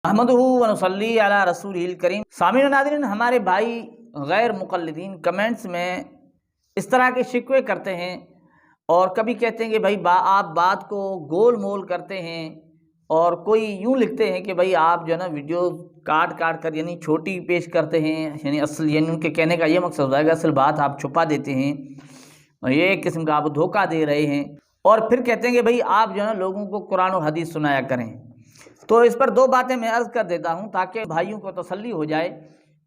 अहमदुहु व नसल्ली अला रसूलिल करीम। सामीन नाज़रीन, हमारे भाई गैर मुक़ल्लिदीन कमेंट्स में इस तरह के शिकवे करते हैं और कभी कहते हैं कि भाई आप बात को गोल मोल करते हैं, और कोई यूँ लिखते हैं कि भाई आप जो है ना वीडियो काट काट कर यानी छोटी पेश करते हैं, यानी असल यानी उनके कहने का ये मकसद होता है कि असल बात आप छुपा देते हैं और ये एक किस्म का आप धोखा दे रहे हैं। और फिर कहते हैं कि भाई आप जो है ना लोगों को कुरान और हदीस सुनाया करें। तो इस पर दो बातें मैं अर्ज़ कर देता हूं ताकि भाइयों को तसल्ली हो जाए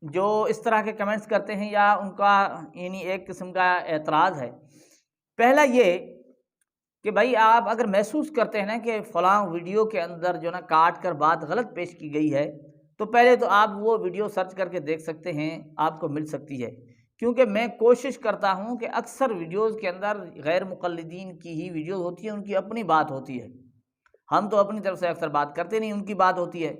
जो इस तरह के कमेंट्स करते हैं या उनका यानी एक किस्म का एतराज़ है। पहला ये कि भाई आप अगर महसूस करते हैं ना कि फ़लाँ वीडियो के अंदर जो ना काट कर बात गलत पेश की गई है, तो पहले तो आप वो वीडियो सर्च करके देख सकते हैं, आपको मिल सकती है। क्योंकि मैं कोशिश करता हूं कि अक्सर वीडियोज़ के अंदर गैर मुक़ल्लिदीन की ही वीडियो होती है, उनकी अपनी बात होती है। हम तो अपनी तरफ से अक्सर बात करते नहीं, उनकी बात होती है।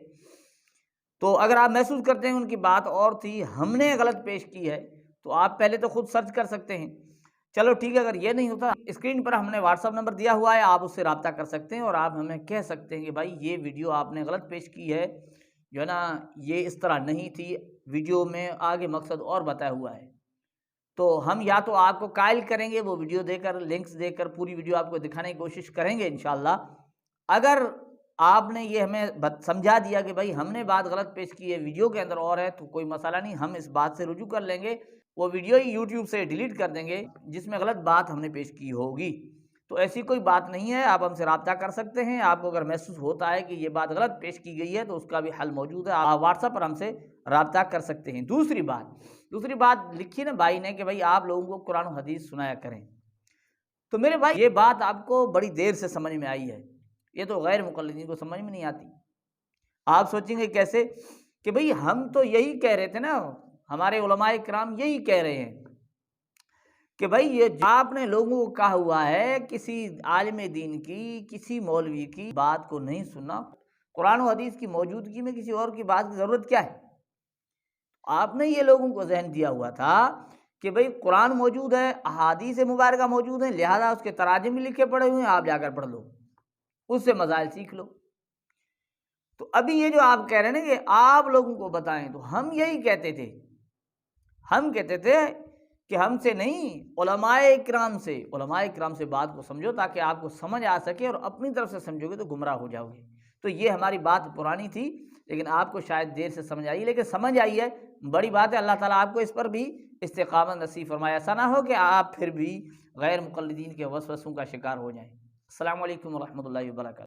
तो अगर आप महसूस करते हैं उनकी बात और थी, हमने गलत पेश की है, तो आप पहले तो खुद सर्च कर सकते हैं। चलो ठीक है, अगर ये नहीं होता, स्क्रीन पर हमने व्हाट्सअप नंबर दिया हुआ है, आप उससे रब्ता कर सकते हैं और आप हमें कह सकते हैं कि भाई ये वीडियो आपने गलत पेश की है, जो है ना ये इस तरह नहीं थी, वीडियो में आगे मकसद और बताया हुआ है। तो हम या तो आपको कायल करेंगे, वो वीडियो देकर लिंक्स देकर पूरी वीडियो आपको दिखाने की कोशिश करेंगे इंशाल्लाह। अगर आपने ये हमें समझा दिया कि भाई हमने बात गलत पेश की है, वीडियो के अंदर और है, तो कोई मसला नहीं, हम इस बात से रुजू कर लेंगे, वो वीडियो ही यूट्यूब से डिलीट कर देंगे जिसमें गलत बात हमने पेश की होगी। तो ऐसी कोई बात नहीं है, आप हमसे रब्ता कर सकते हैं। आपको अगर महसूस होता है कि ये बात गलत पेश की गई है तो उसका भी हल मौजूद है, आप व्हाट्सएप पर हमसे रब्ता कर सकते हैं। दूसरी बात लिखी ना भाई ने कि भाई आप लोगों को कुरान और हदीस सुनाया करें। तो मेरे भाई ये बात आपको बड़ी देर से समझ में आई है, ये तो गैर मुक़ल्लिदीन को समझ में नहीं आती। आप सोचेंगे कैसे कि भाई हम तो यही कह रहे थे ना, हमारे उलमाए किराम यही कह रहे हैं कि भाई ये आपने लोगों को कहा हुआ है किसी आलिम दीन की, किसी मौलवी की बात को नहीं सुनना, कुरान और हदीस की मौजूदगी में किसी और की बात की ज़रूरत क्या है। आपने ये लोगों को ज़हन दिया हुआ था कि भाई कुरान मौजूद है, अहादीस मुबारका मौजूद है, लिहाजा उसके तराजुम भी लिखे पड़े हुए हैं, आप जाकर पढ़ लो, उससे मसाइल सीख लो। तो अभी ये जो आप कह रहे हैं ना कि आप लोगों को बताएं, तो हम यही कहते थे, हम कहते थे कि हमसे नहीं, उलमाए किराम से बात को समझो ताकि आपको समझ आ सके, और अपनी तरफ से समझोगे तो गुमराह हो जाओगे। तो ये हमारी बात पुरानी थी, लेकिन आपको शायद देर से समझ आई, लेकिन समझ आई है, बड़ी बात है। अल्लाह ताला आपको इस पर भी इस्तिक़ामत नसीब फरमाए। ऐसा ना हो कि आप फिर भी गैर मुक़ल्लिदीन के वसवसों का शिकार हो जाएं। अस्सलामु अलैकुम व रहमतुल्लाहि व बरकातहू।